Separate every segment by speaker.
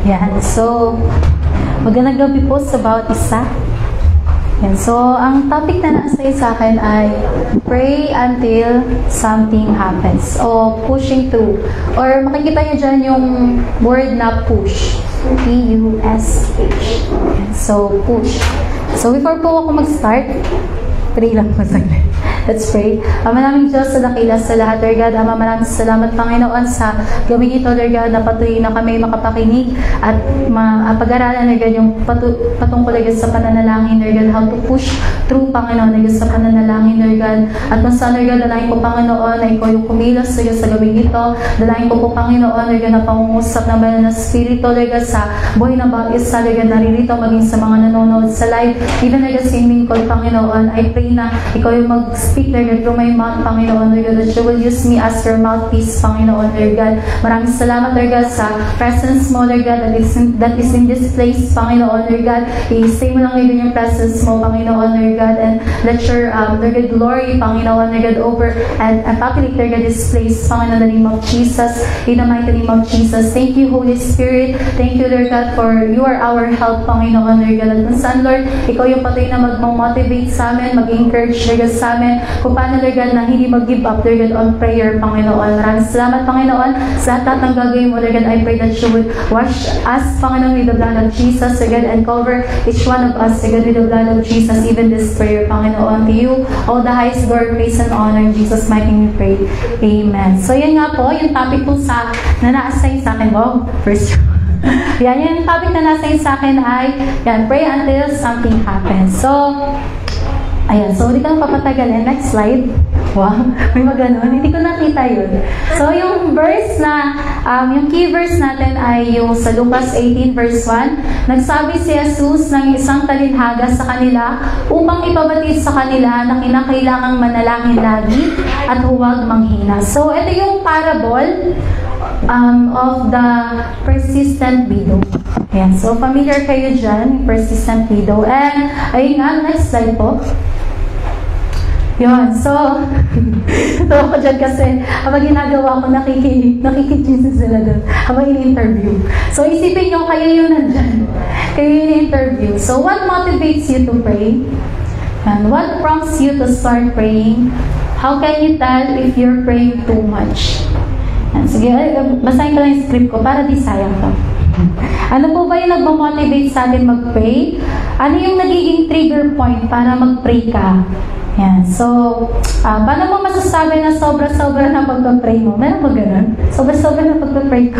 Speaker 1: Yan. So, magandang gabi po sa bawat isa. Yan. So, ang topic na nasa sa akin ay pray until something happens. O pushing through. Or makikita niyo dyan yung word na push. P-U-S-H. So, push. So, before po ako mag-start, pray lang po saglit. Let's pray. Ama naming Diyos sa dakila sa lahat, Lord God. Ama, maraming salamat, Panginoon, sa gawin ito, Lord God, na patuloy na kami makapakinig at pag-aralan, Lord God, yung patungkol, Lord God, sa pananalangin, Lord God, how to push through, Panginoon, Lord God, sa pananalangin, Lord God. At nasa, Lord God, dalahin ko, Panginoon, na ikaw yung kumilos, Lord God, sa gawin ito. Dalahin ko po, Panginoon, Lord God, na pangungusap na banal na spirito, Lord God, sa buhay na bawat isa, Lord God, naririto, maging sa mga nanonood sa live. Even, Lord God, sa iming call, Panginoon, I pray na ikaw yung speak, Lord God, through my mouth, Panginoon, Lord God, that you will use me as your mouthpiece, Panginoon, Lord God. Maraming salamat, Lord God, sa presence mo, Lord God, that is in this place, Panginoon, Lord God. I-stay mo lang, Lord God, yung presence mo, Panginoon, Lord God, and let your, Lord God, glory, Panginoon, Lord God, over and populate, Lord God, this place, Panginoon, in the name of Jesus, in the mighty name of Jesus. Thank you, Holy Spirit. Thank you, Lord God, for you are our help, Panginoon, Lord God. At kung saan, Lord, ikaw yung patuloy na mag-motivate sa amin, mag-encourage, Lord God, sa amin, kung paano, Lord God, na hindi mag-give up, Lord God, on prayer, Panginoon. Maraming salamat, Panginoon, sa lahat ng gagawin mo, Lord God. I pray that you would wash us, Panginoon, with the blood of Jesus, Lord God, and cover each one of us, Lord God, with the blood of Jesus, even this prayer, Panginoon. To you, all the highest glory, praise, and honor, in Jesus' mighty name we pray. Amen. So, yan nga po, yung topic po na na-assign sa akin. Wow, first yan, yung topic na na-assign sa akin ay, yan, pray until something happens. So, ayan, so hindi ka na papatagalin. Next slide. Wow, may maganon. Hindi ko nakita yun. So, yung verse na, yung key verse natin ay yung sa Lucas 18 verse 1. Nagsabi si Jesus ng isang talinhaga sa kanila upang ipabatid sa kanila na kinakailangang manalangin lagi at huwag manghina. So, ito yung parable of the persistent widow. Ayan, so familiar kayo dyan, persistent widow. And, ayun nga, next slide po. Yun, so, ito ako dyan kasi habang ginagawa ko, nakikichismis sila doon habang in-interview. So, isipin nyo, kayo yung nandyan. Kayo yung in-interview. So, what motivates you to pray? And what prompts you to start praying? How can you tell if you're praying too much? And, sige, basahin ko lang yung script ko para di sayang to. Ano po ba yung nagmamotivate sa atin mag-pray? Ano yung nagiging trigger point para mag-pray ka? Yan. So, paano mo masasabi na sobra-sobra na pag-pray mo? Meron ba ganun? Sobra-sobra na pag-pray ko.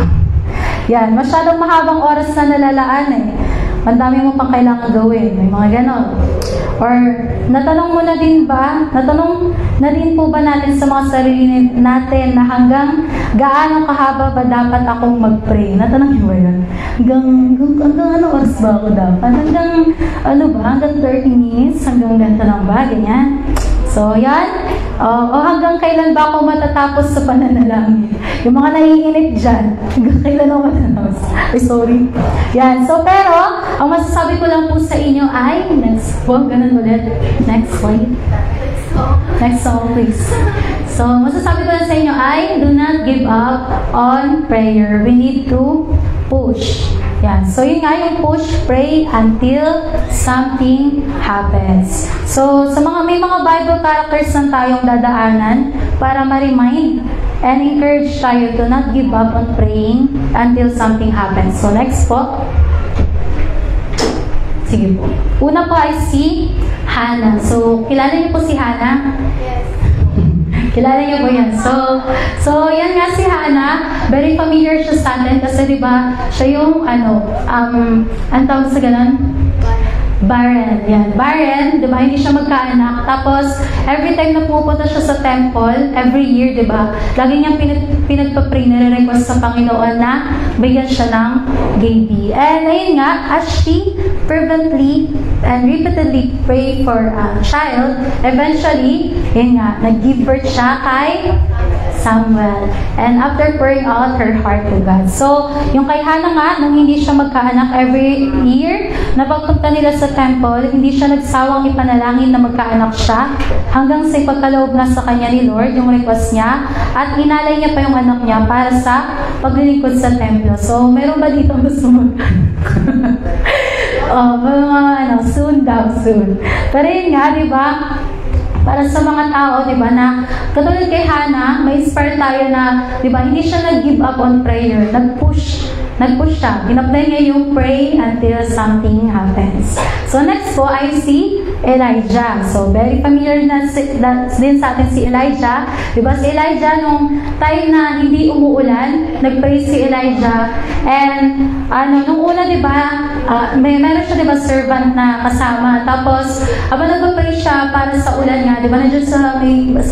Speaker 1: Yan. Masyadong mahabang oras na nalalaan eh. Ang dami mo pang kailangan gawin. May mga ganon. Or, natanong mo na din ba? Natanong na din po ba natin sa mga sarili natin na hanggang gaano kahaba ba dapat akong mag-pray? Natanong niyo ba yun? Hanggang ano oras ba ako dapat? Hanggang, ano ba? Hanggang 30 minutes? Hanggang ganito lang ba? Ganyan. So, yan. O hanggang kailan ba ako matatapos sa pananalangin? Yung mga naiinip dyan, hanggang kailan ako matatapos? Ay, sorry. Yan. So, pero, ang masasabi ko lang po sa inyo ay, next po, ganun ulit. Next slide. Next song, please. So, masasabi ko lang sa inyo ay, do not give up on prayer. We need to push. Yan. So, yun nga yung push, pray until something happens. So, may mga Bible characters na tayong dadaanan para ma-remind and encourage tayo to not give up on praying until something happens. So, next po. Sige po. Una po ay si Hannah. So, kilala niyo po si Hannah? Yes. Kilala niyo po yan. So yan nga si Hannah, very familiar siya sa atin kasi diba, siya yung ang tawag sa ganun? Barren. Yan. Barren, diba, hindi siya magkaanak. Tapos, every time na pupunta siya sa temple, every year, diba, lagi niyang pinagpa-pray, nare-request sa Panginoon na bigyan siya ng baby. And ayun nga, as she fervently and repeatedly pray for a child, eventually, yun nga, nag-give birth siya kay Samuel. And after pouring out her heart to God. So, yung kay Hannah nga, nung hindi siya magkaanak every year, na pagpunta nila sa temple, hindi siya nagsawang ipanalangin na magkaanak siya, hanggang sa ipagkaloob na sa kanya ni Lord, yung request niya, at inalay niya pa yung anak niya para sa paglilingkod sa templo. So, meron ba dito gusto magkaanak? Soon daw, soon. Pero yun nga, di ba? Para sa mga tao, di ba, na katulad kay Hannah, may inspire tayo na, di ba, hindi siya nag-give up on prayer. Nag-push siya. In-apply niya yung pray until something happens. So next po, I see Elijah. So very familiar na din sa atin si Elijah. Di ba, si Elijah, nung time na hindi umuulan, nag-pray si Elijah. And, nung una, di ba, meron siya, di ba, servant na kasama. Tapos, habang nag-pray siya para sa ulan nga, di ba, nandiyan sa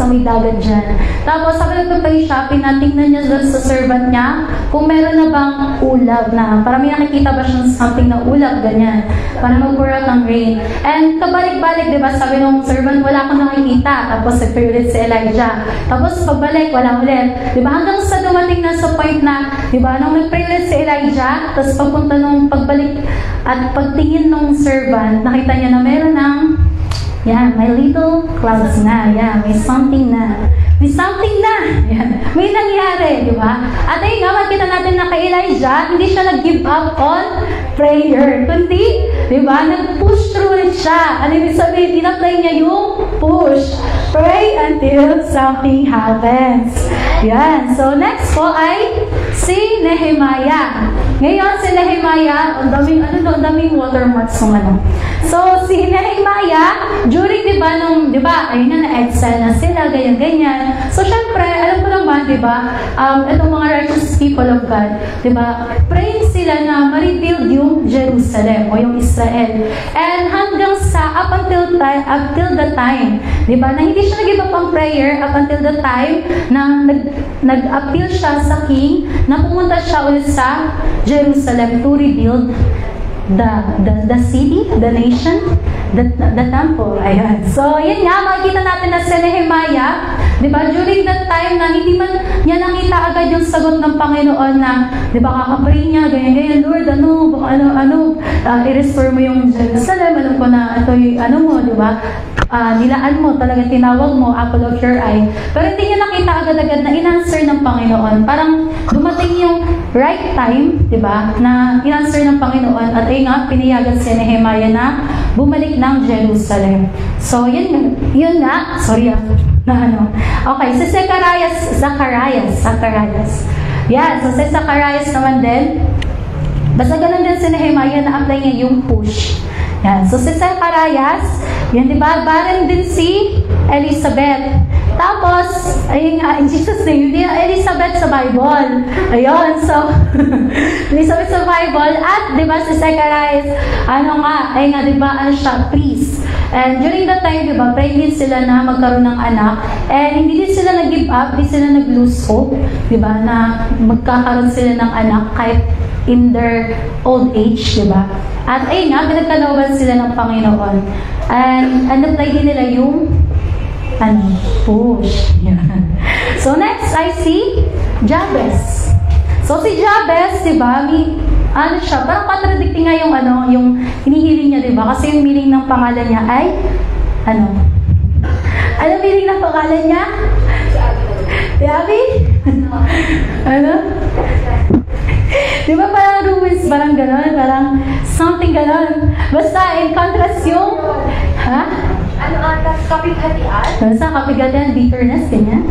Speaker 1: may dagat dyan. Tapos, habang nag-pray siya, pinatingnan niya sa servant niya kung meron na bang ulap na, para may nakikita ba siyang something na ulap, ganyan, para mag-pour out ng rain. And kabalik-balik, di ba, sabi nung servant, wala akong nakikita. Tapos, nag-pray ulit si Elijah. Tapos, pagbalik, wala ulit. Di ba, hanggang sa dumating na sa point na, di ba, nung nag-pray ulit si Elijah, tapos pagpunta nung pagbalik at pagtingin nung servant, nakita niya na meron ng, may little clouds na, may something na. May something na. May nangyari, di ba? At ayun nga, makita natin na kay Elijah, hindi siya nag-give up on prayer. Kundi, di ba, nag-push through ulit siya. Ano ibig sabihin? In-apply niya yung push. Pray until something happens. Yan. So, next po ay si Nehemiah. Ngayon, si Nehemiah, ang daming watermarks ng ano. So, si Nehemiah, during, di ba, ayun na, na-exile na sila, ganyan-ganyan. So, syempre, alam ko naman, di ba, itong mga righteous people of God, di ba, praying sila na ma-rebuild yung Jerusalem o yung Israel. And hanggang sa, up until the time, di ba, na hindi siya nag-give up ang prayer, up until the time na nag-appeal siya sa king, na pumunta siya ulit sa Jerusalem to rebuild the city, the nation, the temple. Ayan. So, yun nga, makikita natin na si Nehemiah, di ba, during that time na hindi man niya nakita agad yung sagot ng Panginoon na, di ba, kakapray niya, ganyan-ganyan, Lord, i-restore mo yung Jerusalem, alam ko na ito yung, mo, di ba, nilaan mo, talagang tinawag mo, apple of your eye. Pero hindi niya nakita agad-agad na in-answer ng Panginoon. Parang dumating yung right time, di ba, na in-answer ng Panginoon at ay nga, pinayagan si Nehemiah na bumalik ng Jerusalem. So, yun nga, sorry Okay, si Zacharias. Yeah, so si Zacharias naman din, basta ganun din si Nehemiah na apply niya yung push. Yan. So, si Zacharias, yan, di ba? Barren din si Elizabeth. Tapos, ayun nga, in Jesus' name, hindi na Elizabeth sa Bible. Ayun, so, Elizabeth sa Bible. At, di ba, si Zacharias, ayun nga, di ba, siya, priest. And during that time, di ba, pray din sila na magkaroon ng anak. And hindi din sila nag-give up, hindi sila nag-lose hope, di ba, na magkakaroon sila ng anak kahit in their old age, di ba? At ayun nga, pinagkalooban sila ng Panginoon. And apply din nila yung push. So next, I see Jabez. So si Jabez, di ba, siya, parang contradicting nga yung hinihiling niya, di ba? Kasi yung meaning ng pangalan niya ay, ano meaning ng pangalan niya? Si Abby? Di ba parang ruins, parang gano'n, parang something gano'n. Basta, in contrast yung, kapighatian? Basta, kapighatian, bitterness, ganyan.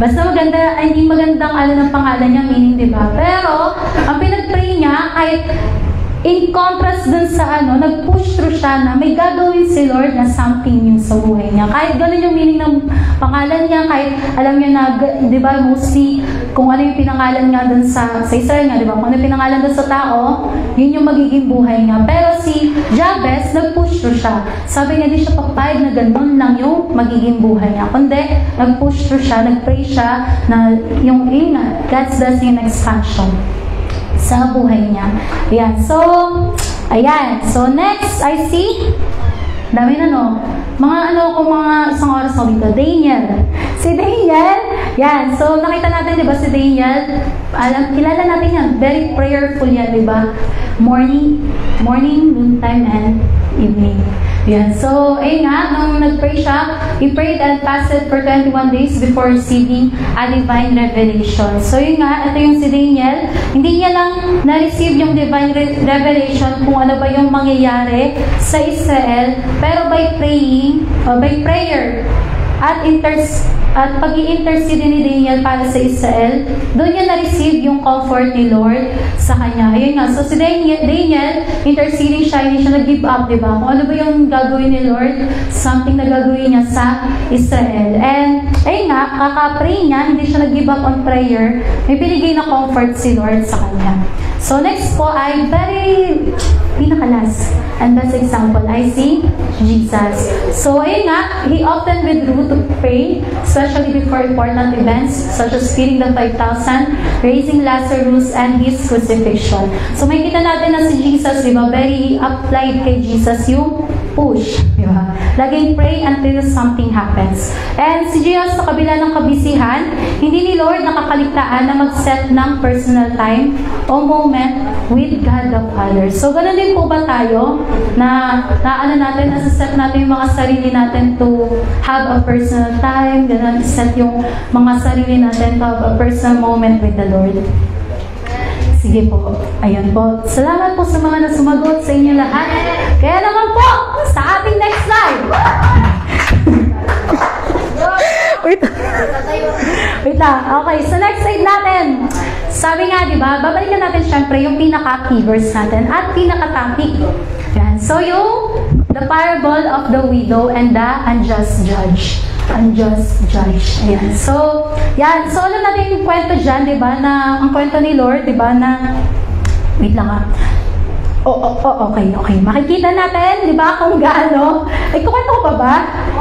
Speaker 1: Basta maganda, hindi magandang ng pangalan niya, meaning, di ba? Pero, ang pinag-pray niya, kahit in contrast dun sa nag-push through siya na may gagawin si Lord na something yung sa buhay niya. Kahit gano'n yung meaning ng pangalan niya, kahit alam niya na, di ba, mostly, kung ano yung pinangalan nga dun sa Israel nga, di ba, kung ano yung pinangalan dun sa tao, yun yung magiging buhay niya. Pero si Jabez, nag-push through siya. Sabi niya, di siya papayag na gano'n lang yung magiging buhay niya. Kundi, nag-push through siya, nag-pray siya na yung God's blessing and expansion sa buhay niya. Ayan. So, next, I see Dami na, no? Mga isang oras na dito. Daniel. Si Daniel, yan. So, nakita natin, di ba, si Daniel, kilala natin yan. Very prayerful yan, di ba? Morning, noontime, and evening. Yan. So, ayun nga, nung nag-pray siya, he prayed and fasted for 21 days before receiving a divine revelation. So, yun nga, ito yung si Daniel. Hindi niya lang na-receive yung divine revelation kung ano ba yung mangyayari sa Israel, pero by prayer, at pag-i-intercede ni Daniel para sa Israel, doon niya na-receive yung comfort ni Lord sa kanya. Ayun nga, so si Daniel, interceding siya, hindi siya nag-give up, diba? Kung ano ba yung gagawin ni Lord, something na gagawin niya sa Israel. And, ayun nga, kaka-pray niya, hindi siya nag-give up on prayer, may binigay na comfort si Lord sa kanya. So, next po ay pinakalas. And that's example, I see Jesus. So, ayun nga, he often withdrew to pray, especially before important events such as feeding the 5,000, raising Lazarus, and his crucifixion. So, may kita natin na si Jesus, di ba? Very applied kay Jesus yung push, di ba? Laging pray until something happens. And si Jesus, sa kabila ng kabisihan, hindi ni Lord nakakaligtaan na mag-set ng personal time o moment with God the Father. So, ganun din po ba tayo na nasa-set natin yung mga sarili natin to have a personal time, ganun, set yung mga sarili natin to have a personal moment with the Lord. Sige po. Ayun po. Salamat po sa mga nasumagot sa inyo lahat. Kaya naman po, sa ating next slide. Wait lang. Okay, so next slide natin. Sabi nga, di ba, babalikan natin syempre yung pinaka-key verse natin at pinaka-topic. Yan. So, the parable of the widow and the unjust judge. Unjust judge. Ayan. So, yan. So, alam natin yung kwento dyan, di ba, na ang kwento ni Lord, di ba, na, wait lang ha. Okay. Makikita natin, di ba, kung gaano. Kukwento ko pa ba?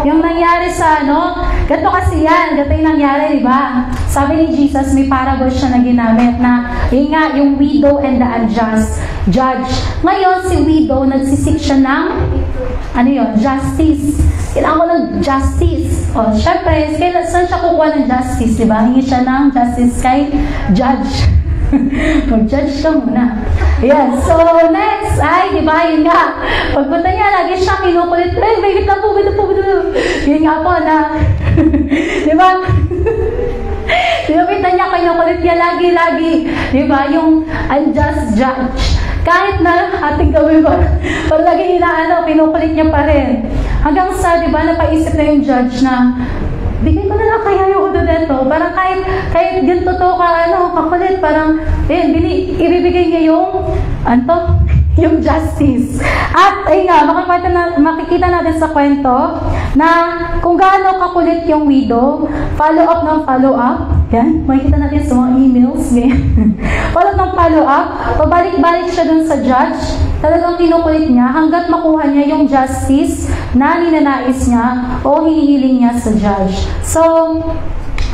Speaker 1: Yung nangyari sa, ganito kasi yan, ganito yung nangyari, di ba? Sabi ni Jesus, may parable siya na ginamit na, yun nga, yung widow and the unjust judge. Ngayon, si widow, nagsisik siya ng, justice. Kailangan ko ng justice. O, syempre, saan siya kukuha ng justice, di ba? Hingi siya ng justice kay judge. Mag-judge ka muna. Ayan. So, next, di ba, yun nga. Pagpunta niya, lagi siya kinukulit. Wait lang po. Yun nga po na, di ba? Pinapita niya, kinukulit niya lagi. Di ba, yung unjust judge. Kahit na ating gawin mo, pag lagi pinukulit niya pa rin. Hanggang sa, di ba, napaisip na yung judge na, bigay ko na lang kaya yung udo dito. Parang kahit ganito to kakulit, parang, ibibigay niya yung justice. At, makikita natin sa kwento na kung gaano kakulit yung widow, follow up. Yan, makikita natin sa mga emails. Follow up. Pabalik-balik siya dun sa judge. Talagang kinukulit niya hanggat makuha niya yung justice na ninanais niya o hinihiling niya sa judge. So,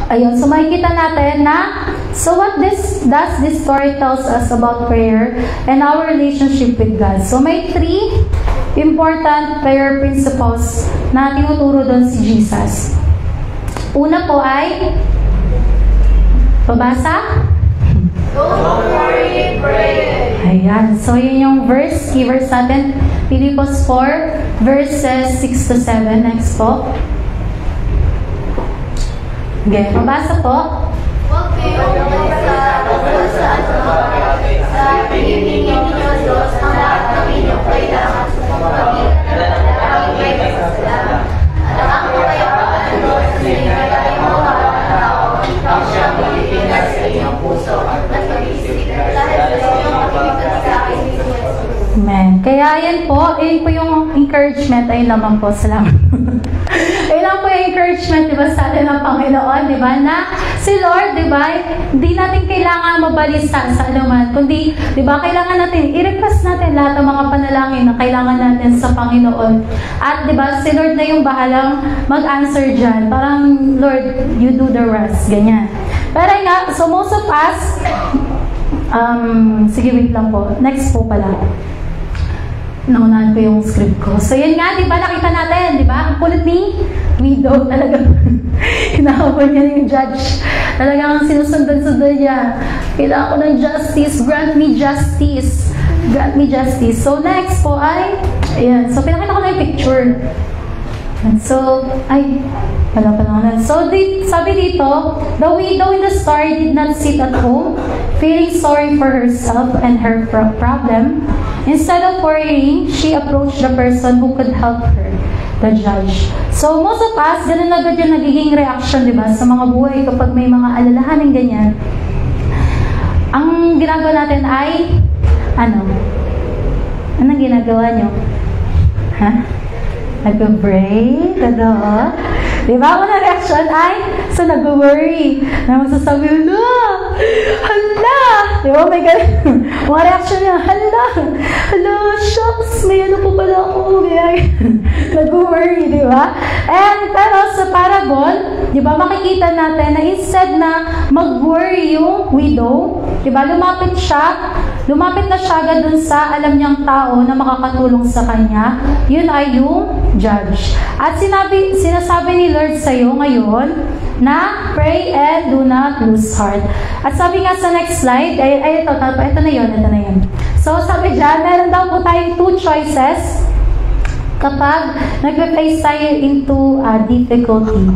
Speaker 1: ayun. So, makikita natin na, so what does this story tells us about prayer and our relationship with God? So, may 3 important prayer principles na tinuturo doon si Jesus. Una po ay, pabasa?
Speaker 2: Don't worry, pray.
Speaker 1: Ayan. So, yun yung key verse natin. Philippians 4, verses 6 to 7. Next po. Okay, mabasa po.
Speaker 2: Huwag kayong mag-isa tungkol sa anumang sa pinipingin ninyo Diyos ang lahat ng inyong kailangan sa pamamagitan ng panalangin may kasalanan. At ang kapayapaan ng Diyos sa inyo mo harap ng tao ang siyang pilipinas sa inyong puso at pag-isip dahil sa inyong pagkikita sa akin ni Jesus.
Speaker 1: Amen. Kaya yan po yung encouragement. Ayun naman po. Salamat. Ayun lang po yung encouragement, di ba, sa atin ng Panginoon, di ba, na si Lord, di ba, hindi natin kailangan mabalisa sa anuman, kundi, di ba, kailangan natin, i-request natin lahat ng mga panalangin na kailangan natin sa Panginoon. At, di ba, si Lord na yung bahalang mag-answer dyan. Parang, Lord, you do the rest. Ganyan. Pero nga, so most of us, sige, wait lang po. Next po pala. naunahan ko yung script ko. So, yun nga, di ba, nakita natin, di ba? Ang kulit ni Widow, talagang hinahabol niya yung judge. Talagang sinusundan-sundan niya. Kailangan ko ng justice, grant me justice. Grant me justice. So, next po ay, ayan, so, pinakita ko na yung picture. And so, sabi dito, the widow in the story did not sit at home, feeling sorry for herself and her problem. Instead of worrying, she approached the person who could help her, the judge. So, most of us, ganun agad yung nagiging reaction, di ba, sa mga buhay kapag may mga alalahanin ganyan. Ang ginagawa natin ay, anong ginagawa nyo? Ha? Nag-break? Diba? Una reaction ay, so nag-worry. Na magsasabi, hala! Diba? May ganun. Mga reaction niya, hala, shucks, may ano po pala ako. Nag-worry, diba? And, pero sa parable, diba, makikita natin na instead na mag-worry yung widow, diba, lumapit na siya agad dun sa alam niyang tao na makakatulong sa kanya. Yun ay yung judge. At sinasabi ni Lord sa'yo ngayon na pray and do not lose heart. At sabi nga sa next slide, ito na yun. So sabi dyan, meron daw po tayong 2 choices kapag nag-place tayo into difficulty.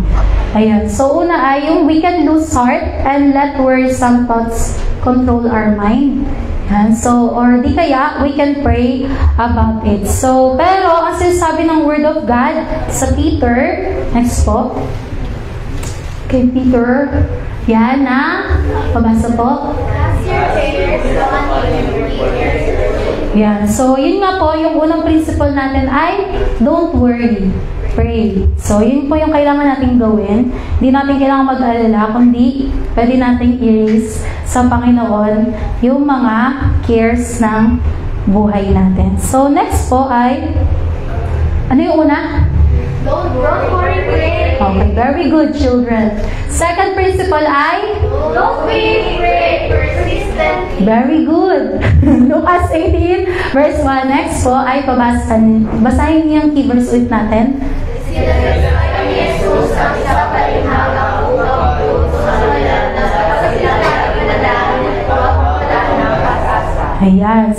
Speaker 1: Ayan. So una ay yung we can lose heart and let worrisome thoughts control our mind. Yan. So, or di kaya, we can pray about it. So, pero, ang sinasabi ng Word of God sa Peter, next po, kay Peter, yan na, pabasa po. Yan. So, yun nga po, yung unang principle natin ay, don't worry. Pray. So, yun po yung kailangan natin gawin. Hindi natin kailangan mag-alala, kundi pwede natin i-raise sa Panginoon yung mga cares ng buhay natin. So, next po ay, ano yung una?
Speaker 2: Don't worry, pray.
Speaker 1: Okay, very good, children. Second principle ay?
Speaker 2: Don't be afraid, persistent.
Speaker 1: Very good. Lucas 18, verse 1. Next po ay basahin niyo yung key verse ulit natin.
Speaker 2: Sinabi ni Jesus ang isa palinhagang upang puso sa kanila na sa sinabi pinadaan at wala ng pag-asa.
Speaker 1: Ayan.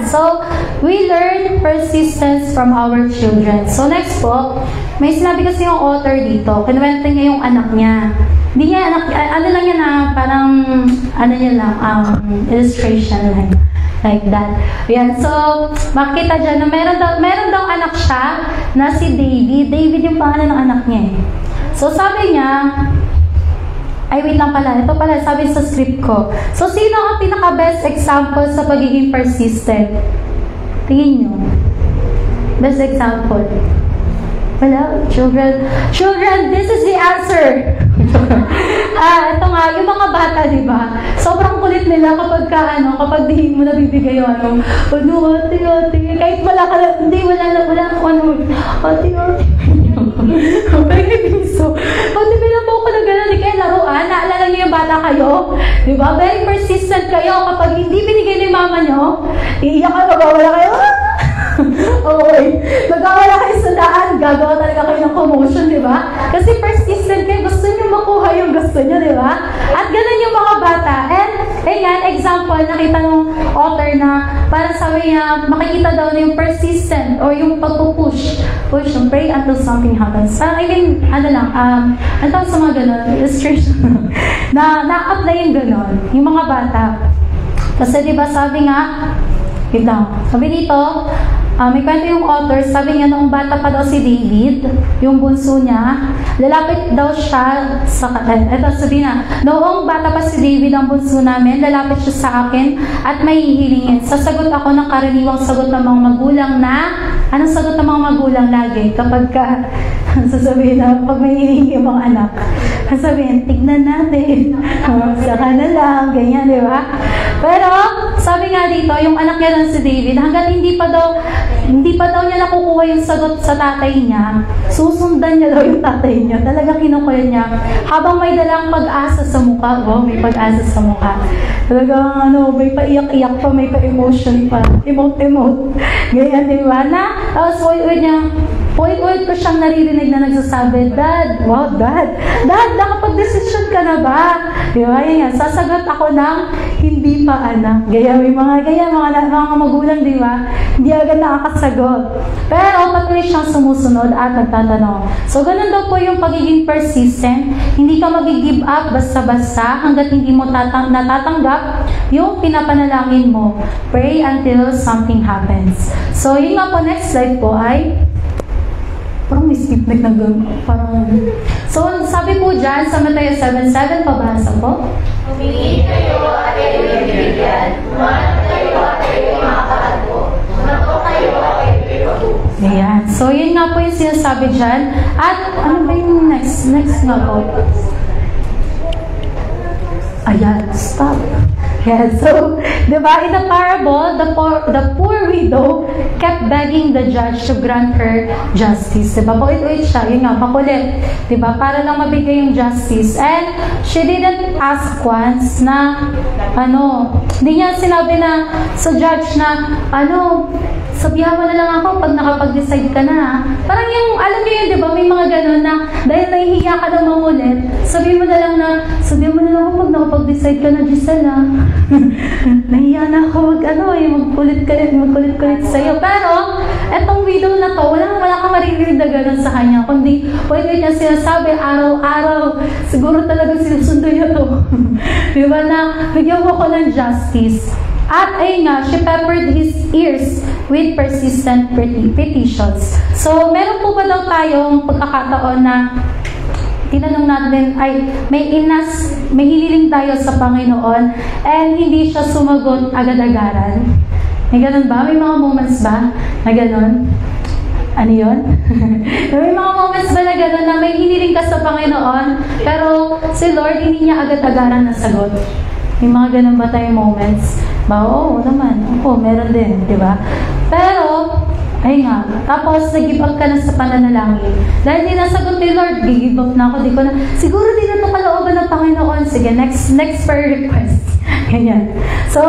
Speaker 1: So, we learn persistence from our children. So, next po, may sinabi kasi yung author dito, kinuwento niya yung anak niya. Hindi niya anak, ano lang yan na parang, illustration lang. Like that. Ayan. So, makita dyan na meron daw anak siya na si David. David yung pangalan ng anak niya eh. So, sabi niya, wait lang pala. Ito pala, sabi sa script ko. So, sino ang pinaka-best example sa pagiging persistent? Tingin nyo. Best example. Wala, children. Children, this is the answer. Ito nga, yung mga bata, di ba? Sobrang kulit nila kapag di mo nabibigay yung ate, kahit wala ka lang, hindi, wala ate. Very piso. Pag nabila po ko na gano'n, kaya laruan, naalala niyo yung bata kayo? Di ba? Very persistent kayo. Kapag hindi binigay ni mama nyo, iiyak ka, magawala kayo. Okay. Magawala kayo sa daan, gagawa talaga kayo ng commotion, di ba? Kasi persistent kayo, gusto nyo makuha yung gusto nyo, di ba? At ganun yung mga bata. And, example, nakita ng author na parang sabi niya, makikita daw na yung persistent or yung pagpupush. Push, pray until something happens. Parang, ano sa mga ganun, illustration, na-apply yung ganun, yung mga bata. Kasi, di ba, sabi nga, sabi dito, may kwento yung author, sabi niya noong bata pa daw si David, yung bunso niya, lalapit daw siya sa, noong bata pa si David, ang bunso namin, lalapit siya sa akin at may hihilingin. Sasagot ako ng karaniwang sagot ng mga magulang na, anong sagot ng mga magulang lagi? Kapag sasabihin na, pag may hinihingi mong anak, sasabihin, tignan natin. Saka na lang, ganyan, di ba? Pero, sabi nga dito, yung anak niya lang si David, hanggang hindi pa daw niya nakukuha yung sagot sa tatay niya, susundan niya daw yung tatay niya. Talaga kinukuha niya. Habang may dalang pag-asa sa mukha, may pag-asa sa mukha. Talagang may paiyak-iyak pa, may pa-emotion pa. Emote-emote. Ganyan, di ba? Tapos, Uy, ko siyang naririnig na nagsasabi, Dad, nakapag-desisyon ka na ba? Di ba? Yan, sasagot ako ng hindi pa anak. Mga magulang, di ba? Hindi agad nakakasagot. Pero patuloy siyang sumusunod at nagtatanong. So, ganun daw po yung pagiging persistent. Hindi ka mag-give up basta-basta hanggat hindi mo natatanggap yung pinapanalangin mo. Pray until something happens. So, yun nga po, next slide po ay parang may skip na parang... So, sabi po dyan, sa Mateo 7:7, pabasa po.
Speaker 2: Humingi kayo at kayo ibibigyan. Humanap kayo at kayo makakatagpo. Humanap kayo at kayo ipagpo.
Speaker 1: Ayan. So, yun nga po yung sinasabi dyan. At ano ba yung next nga po? Ayan, stop. Yeah, so, di ba, in the parable, the poor widow kept begging the judge to grant her justice. Di ba, paulit-ulit siya, yun nga, pakulit. Di ba, para lang mabigay yung justice. And she didn't ask once na, hindi niya sinabi na sa judge na, sabihan mo na lang ako pag nakapag-decide ka na. Parang yung, alam niyo yun, di ba, may mga ganun na, dahil nahihiya ka na mangulit, sabihin mo na lang ako pag nakapag-decide ka na, Gisela. Nahiya na ako magkulit-kulit sa'yo. Pero, etong widow na to, wala kang maririnig na gano'n sa kanya. Kundi, pwede niya sinasabi, araw-araw, siguro talaga sinusundo niya to. Diba na, bigyan mo ko ng justice. At ayun nga, she peppered his ears with persistent petitions. So, meron po ba daw tayong pagkakataon na tinanong natin, may hiniling tayo sa Panginoon and hindi siya sumagot agad-agaran? May ganun ba? May mga moments ba na ganun? Ano yun? May mga moments ba na gano'n na may hiniling ka sa Panginoon pero si Lord hindi niya agad-agaran na sagot? May mga ganun ba tayong moments? Oo naman. Meron din, di ba? Pero, ay nga, tapos nag-give up ka na sa pananalangin. Dahil di nasagot ni Lord, give up na ako, siguro di na ito kalooban ng Panginoon. Sige, next prayer request. Ganyan. So,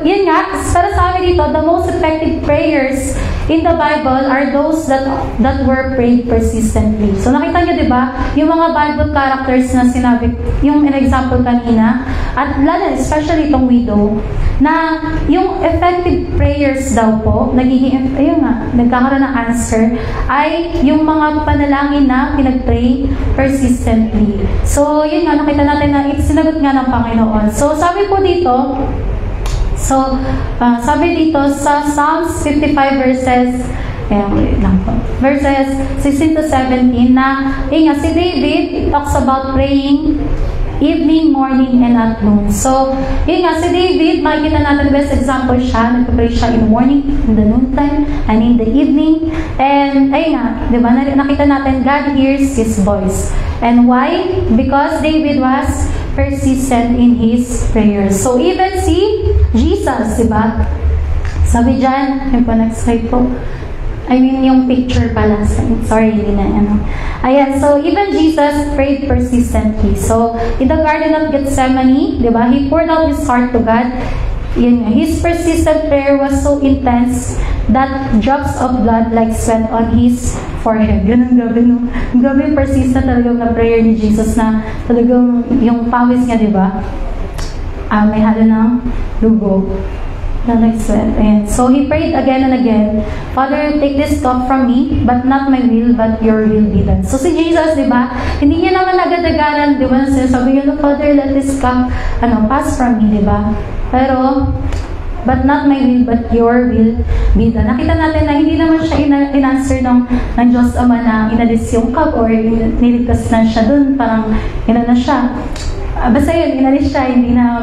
Speaker 1: yun nga, para sa amin dito, the most effective prayers in the Bible are those that were prayed persistently. So, nakita niyo, di ba, yung mga Bible characters na sinabi, yung in-example kanina, at lalo, especially itong widow, na yung effective prayers daw po, nagkakaroon ng answer, ay yung mga panalangin na pinag-pray persistently. So, yun nga, nakita natin na sinagot nga ng Panginoon. So, sabi po dito, sabi dito sa Psalms 55 verses 16 to 17 na, si David talks about praying evening, morning, and at noon. So, si David, makikita natin best example siya. Nagpapray siya in the morning, in the noontime, and in the evening. And, di ba, nakita natin, God hears his voice. And why? Because David was persistent in his prayers. So, even si Jesus, di ba? Sabi dyan, next slide po. Yung picture pala. Sorry, hindi na. Ayan, so even Jesus prayed persistently. So, in the Garden of Gethsemane, di ba, he poured out his heart to God. His persistent prayer was so intense that drops of blood like sweat on his forehead. Yun ang gabi, no? Ang gabi yung persistent talagang na prayer ni Jesus na talagang yung pawis niya, di ba? May halo ng dugo. Like sweat. And so he prayed again and again, Father, take this cup from me, but not my will, but your will be done. So si Jesus, di ba, hindi niya naman agad-agaran, di ba, sabi niya, Father, let this cup, pass from me, di ba? Pero, but not my will, but your will be done. Nakita natin na hindi naman siya in-answer ng Diyos Ama na inalis yung cup or niligtas na siya dun, parang na siya. basta yun, inalis siya, hindi na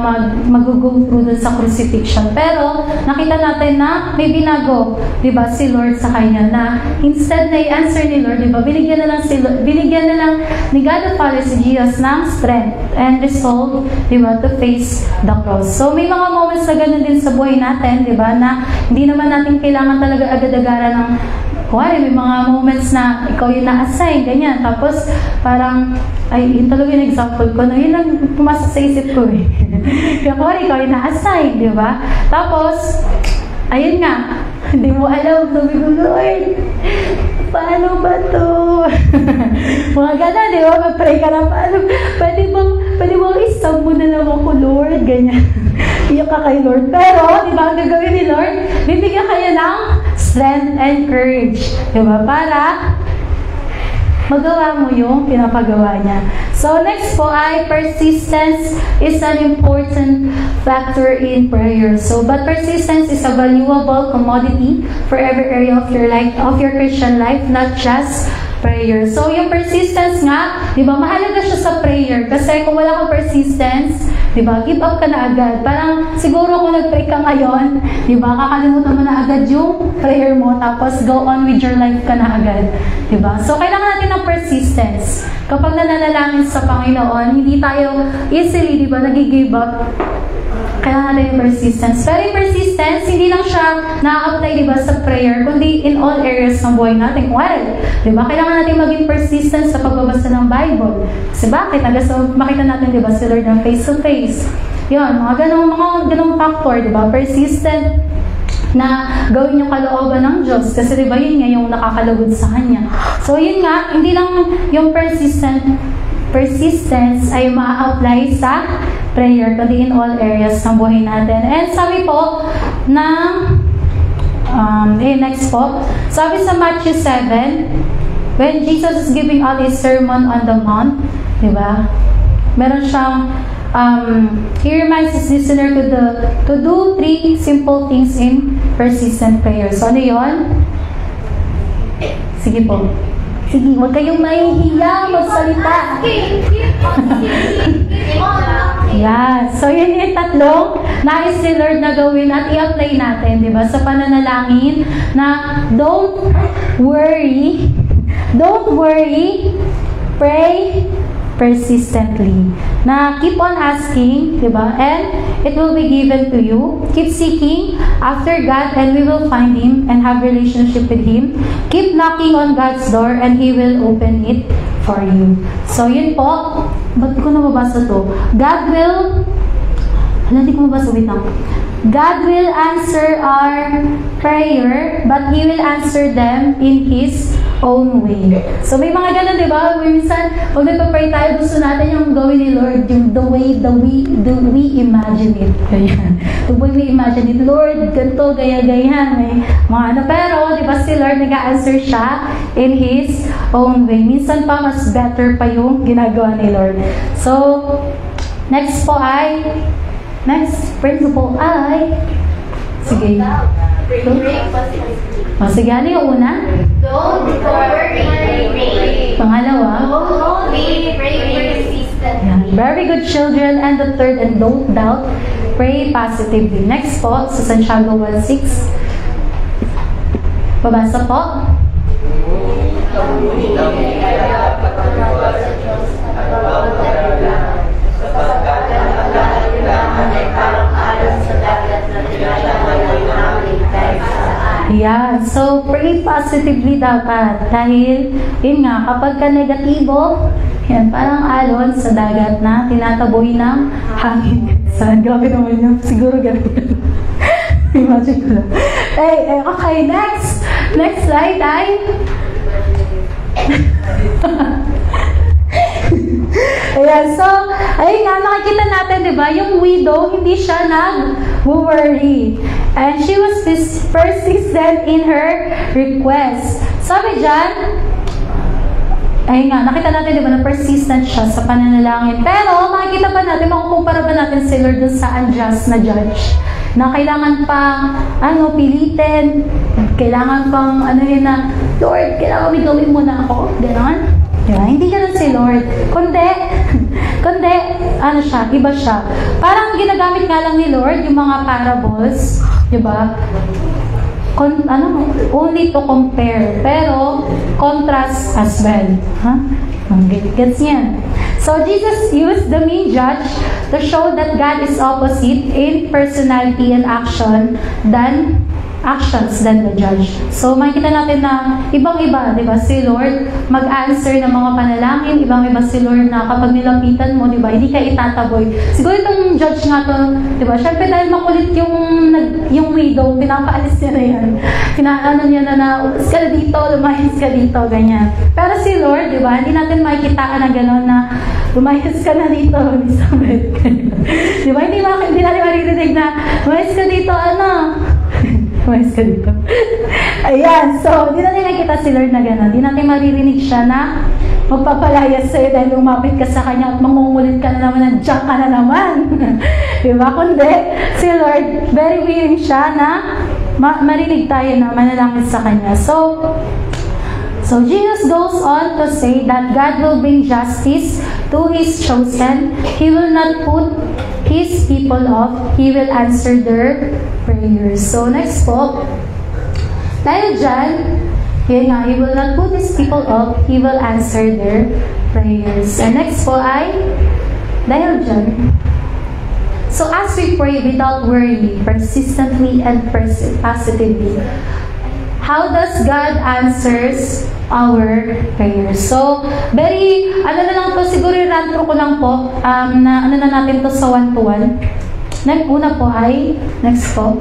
Speaker 1: mag-go through dun sa crucifixion. Pero, nakita natin na may binago, di ba, si Lord sa kanya, na instead na i-answer ni Lord, di ba, binigyan na lang ni God the Father si Jesus ng strength and resolve, di ba, to face the cross. So, may mga moments na ganun din sa buhay natin, di ba, na hindi naman natin kailangan talaga agad-agaran ng may mga moments na ikaw yung na-assign, ganyan. Tapos, parang, yun talaga yung example ko, na yun lang pumasok sa isip ko eh. Kaya ikaw yung na-assign, di ba? Tapos, ayun nga, hindi mo alam, sabi ko, Lord, paano ba to? Mga gano'n, di ba? Mag-pray ka na, paano? Pwede bang isab mo na lang ako, Lord? Ganyan. Iyak ka kay Lord. Pero, di ba, ang gagawin ni Lord? Bibigyan kayo ng strength and courage. Di ba? Para magawa mo yung pinapagawa niya. So, next po ay persistence is an important factor in prayer. So, but persistence is a valuable commodity for every area of your life, of your Christian life, not just prayer. So, yung persistence nga, di ba, mahalaga siya sa prayer. Kasi kung wala kang persistence, di ba, give up ka na agad. Parang, siguro kung nag-pray ka ngayon, di ba, kakalimutan mo na agad yung prayer mo, tapos go on with your life ka na agad. Di ba? So, kailangan natin ng persistence. Kapag nananalangin sa Panginoon, hindi tayo easily, di ba, nag-give up. Kailangan natin yung persistence. Pero yung persistence, hindi lang siya na-apply, di ba, sa prayer, kundi in all areas ng buhay natin. Well, di ba, kailangan natin maging persistent sa pagbabasa ng Bible. Kasi bakit? Makita natin, di ba, si Lord ng face to face. Yun, mga ganong factor, di ba, persistent na gawin yung kalooban ng Diyos. Kasi di ba, yun nga yung nakakalugod sa Kanya. So, yun nga, hindi lang yung persistence ay ma-apply sa prayer, kundi in all areas ng buhay natin. And sabi po ng next po, sabi sa Matthew 7, when Jesus is giving out his sermon on the mount, di ba? Meron siyang he reminds his listener to do 3 simple things in persistent prayer. So ano yun? Sige po. Sige, huwag kayong mahihiya magsalita. Yeah. So, yun yung tatlong nais ni Lord na gawin at i-apply natin, di ba? Sa pananalangin na don't worry, pray persistently. Na keep on asking, di ba? And it will be given to you. Keep seeking after God and we will find Him and have relationship with Him. Keep knocking on God's door and He will open it for you. So, yun po. Ba't ko nababasa to? Hindi ko mabasa. Wait lang. God will answer our prayer, but He will answer them in His own way. So, may mga ganun, di ba? Minsan, pag nagpa-pray tayo, gusto natin yung gawin ni Lord, yung the way we imagine it. Ganyan. The way we imagine it. Lord, ganito, gaya-gayan. May mga ano. Pero, di ba si Lord, nag-answer siya in His own way. Minsan pa, mas better pa yung ginagawa ni Lord. So, next principle ay, sige. Sige, ano yung una?
Speaker 2: Don't worry.
Speaker 1: Pangalawa?
Speaker 2: Don't be persistent.
Speaker 1: Yeah. Very good, children. And the third, and don't doubt, pray positively. Next po, sa Santiago 1:6. Babasa po. Yeah, so pray positively dapat. Dahil, yun nga, kapag ka negatibo, yan, parang alon sa dagat na tinataboy ng hangin. Saan? Grabe naman yun. Siguro ganun. Imagine ko lang. Okay, next slide ay ayan, so, ayun nga, makikita natin, di ba, yung widow, hindi siya nag-worry. And she was persistent in her request. Sabi dyan, ayun nga, nakita natin, di ba, na persistent siya sa pananalangin. Pero, makikita pa natin, makukumpara ba natin si Lord dun sa unjust na judge? Na kailangan pang, pilitin, kailangan pang, na, Lord, kailangan may gawin mo na ako, gano'n? Diba? Hindi ganun si Lord. Kundi, ano siya, iba siya. Parang ginagamit nga lang ni Lord yung mga parables, di ba? Only to compare, pero contrast as well. Huh? Gets niyan. So Jesus used the mean judge to show that God is opposite in personality and actions than the judge. So makikita natin na ibang-iba, di ba? Si Lord mag-answer ng mga panalangin, ibang-iba si Lord na kapag nilapitan mo, di ba? Hindi ka itataboy. Siguro itong judge nga to, di ba? Siyempre dahil makulit yung widow, pinapaalis niya na yan. Pinaano niya na ulis ka na dito, lumayas ka dito, ganyan. Pero si Lord, di ba? Hindi natin makikitaan na gano'n na lumayas ka na dito, Elizabeth. Di ba? Hindi natin maririnig na lumayas ka dito, lumayas ka dito. Ayan, so, di natin nakikita si Lord na gano'n. Di natin maririnig siya na magpapalayas sa'yo dahil lumapit ka sa Kanya at mangungulit ka na naman, nandiyan ka na naman. Diba? Kundi, si Lord, very willing siya na marinig tayo na manalangin sa Kanya. So Jesus goes on to say that God will bring justice to His chosen. He will not put His people off. He will answer their prayers. So next po, dahil dyan, yun nga, He will not put His people off. He will answer their prayers. And next po ay, dahil dyan, so as we pray without worry, persistently and positively, how does God answers our prayers? So, very, na lang to, siguro i-rantro ko lang po, na natin to sa 1-to-1. Una po ay, next po.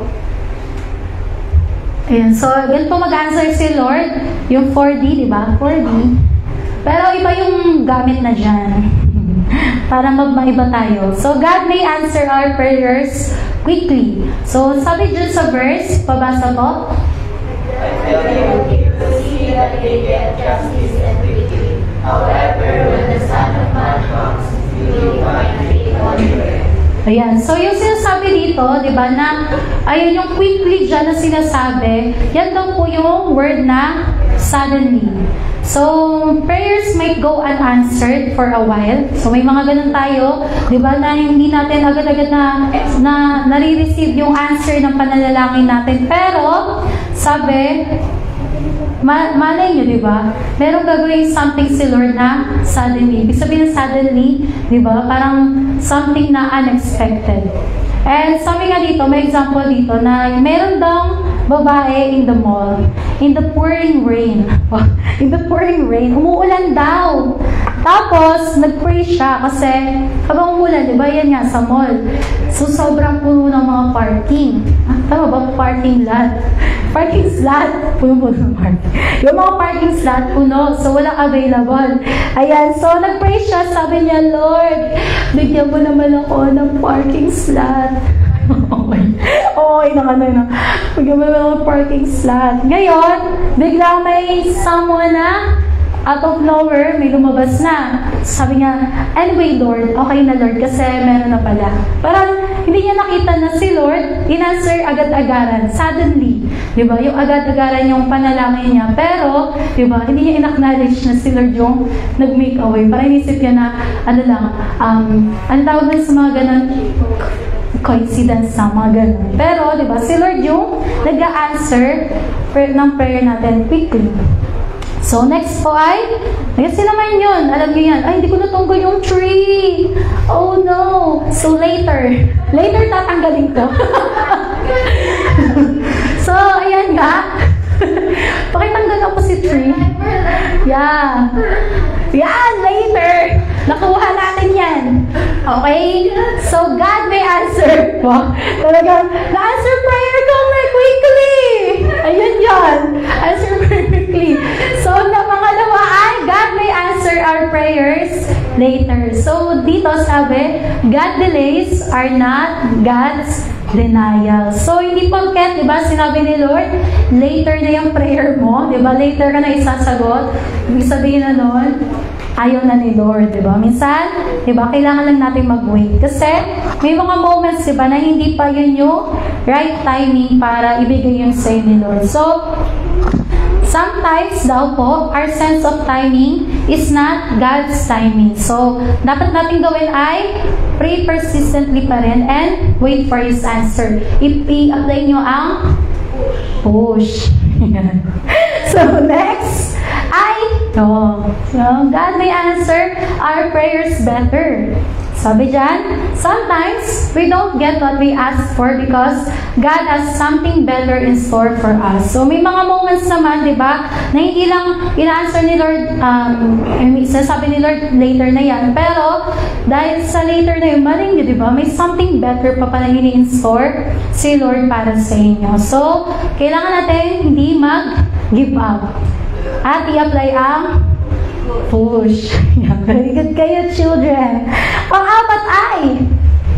Speaker 1: Ayan, so, ganito mag-answer si Lord, yung 4D, di ba? 4D. Pero iba yung gamit na dyan. Para maiba tayo. So, God may answer our prayers quickly. So, sabi dyan sa verse, pabasa po. Ayan. So, yung sinasabi dito, di ba, na, ayun yung quickly dyan na sinasabi, yan daw po yung word na suddenly. So, prayers might go unanswered for a while. So, may mga ganun tayo, di ba, na hindi natin agad-agad na nare-receive yung answer ng pananalangin natin. Pero, sabi, malay nyo, di ba? Meron gagawin something si Lord na suddenly. Ibig sabihin suddenly, di ba? Parang something na unexpected. And sabi nga dito, may example dito na meron daw babae in the mall, in the pouring rain. In the pouring rain, umuulan daw. Tapos, nag-pray siya kasi habang umulan, di ba, yan nga sa mall. So, sobrang puno ng mga parking. Tama ba? Parking lot. Parking slot. Puno ng parking. Yung mga parking slot, puno. So, walang available. Ayan. So, nag-pray siya. Sabi niya, Lord, bigyan mo naman ako ng parking slot. Okay na. Bigyan mo naman ng parking slot. Ngayon, bigla may someone na out of nowhere, may lumabas na. Sabi niya, anyway, Lord, okay na, Lord, kasi meron na pala. Parang, hindi niya nakita na si Lord, in-answer agad-agaran, suddenly. Diba? Yung agad-agaran yung panalangin niya. Pero, diba, hindi niya in-acknowledge na si Lord yung nag-make away. Parang inisip niya na, ang tawag na sa mga ganun, coincidence na mga ganun. Pero, diba, si Lord yung nag-a-answer ng prayer natin quickly. So, next po ay, kasi naman yun, alam niyo yan, ay, hindi ko natunggal yung tree. Oh, no. So, later tatanggalin ko. So, ayan nga. Pakitanggal ako si tree. Yeah. Yan, later. Nakuha natin yan. Okay? So, God may answer. Wow. Talagang, na-answer prayer ko quickly. Ayun yan. Answer prayer quickly. So, na pangalawa ay, God may answer our prayers later. So, dito sabi, God delays are not God's denial. So, hindi porket, di ba, sinabi ni Lord, later na yung prayer mo, di ba, later ka na isasagot, ibig sabihin na nun, ayaw na ni Lord, di ba? Minsan, di ba, kailangan lang natin mag-wait. Kasi, may mga moments, di ba, na hindi pa yun yung right timing para ibigay yung sa'yo ni Lord. So, sometimes daw po, our sense of timing is not God's timing. So, dapat natin gawin ay pray persistently pa rin and wait for His answer. I-apply nyo ang push. So, next ay no. So, God may answer our prayers better. Sabi dyan, sometimes we don't get what we ask for because God has something better in store for us. So, may mga moments naman, di ba, na hindi lang ina-answer ni Lord, sasabi ni Lord later na yan. Pero, dahil sa later na yun, maling di ba, may something better pa pala in store si Lord para sa inyo. So, kailangan natin hindi mag-give up. At i-apply ang push. Very good kayo, children. Pang-apat ay,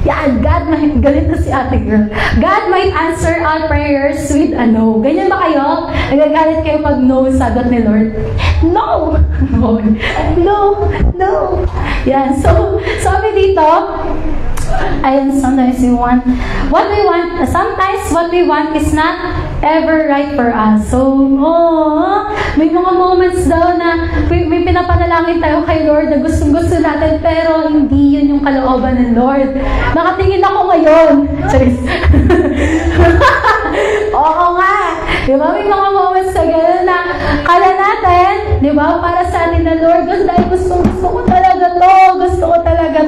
Speaker 1: yan, God might, galit na si ate girl. God might answer our prayers with a no. Ganyan ba kayo? Nagagalit kayo pag no, sagot ni Lord? No! No! No! Yan, so, sabi dito, ayun, sometimes what we want is not ever right for us. So, may mga moments daw na may pinapanalangin tayo kay Lord na gustong-gusto natin, pero hindi yun yung kalooban ng Lord. Nakatingin ako ngayon. Charis. Oo nga. Di ba? May mga moments na gano'n na kala natin, di ba? Para sa atin na Lord, dahil gusto ko talaga to. Gusto ko talaga